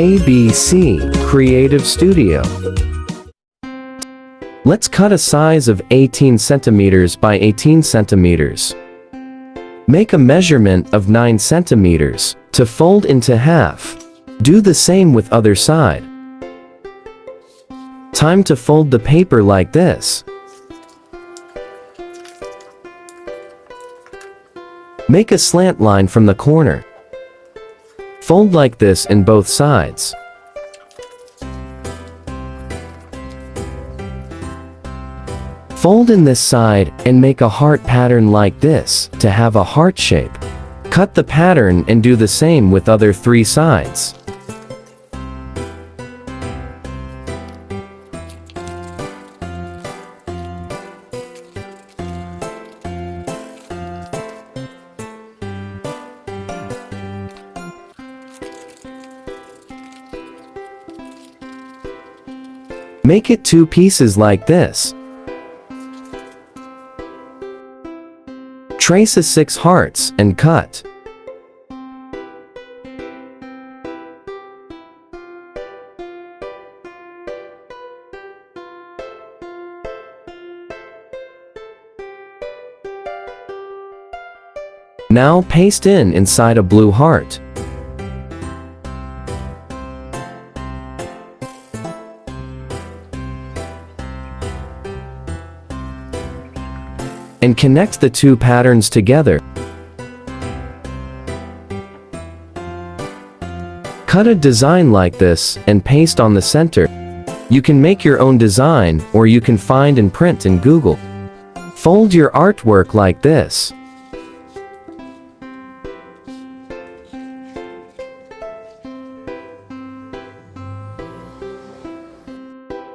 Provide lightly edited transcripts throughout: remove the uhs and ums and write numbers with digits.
ABC Creative Studio. Let's cut a size of 18 centimeters by 18 centimeters. Make a measurement of 9 centimeters to fold into half. Do the same with other side. Time to fold the paper like this. Make a slant line from the corner. Fold like this in both sides. Fold in this side and make a heart pattern like this to have a heart shape. Cut the pattern and do the same with other 3 sides. Make it 2 pieces like this. Trace a 6 hearts and cut. Now paste inside a blue heart. And connect the 2 patterns together. Cut a design like this and paste on the center. You can make your own design, or you can find and print in Google. Fold your artwork like this.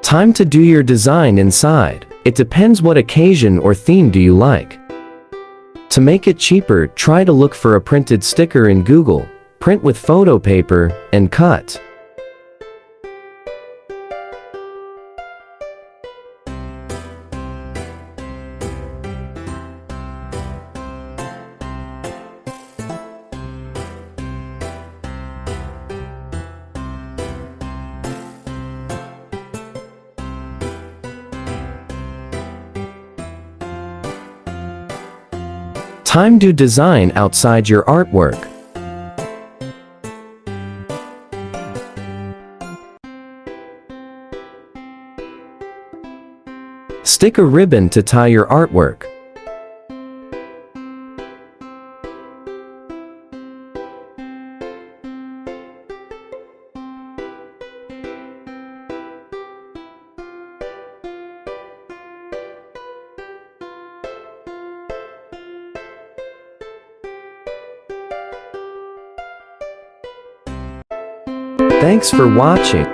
Time to do your design inside. It depends what occasion or theme do you like. To make it cheaper, try to look for a printed sticker in Google, print with photo paper, and cut. Time to design outside your artwork. Stick a ribbon to tie your artwork. Thanks for watching.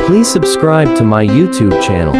Please subscribe to my YouTube channel.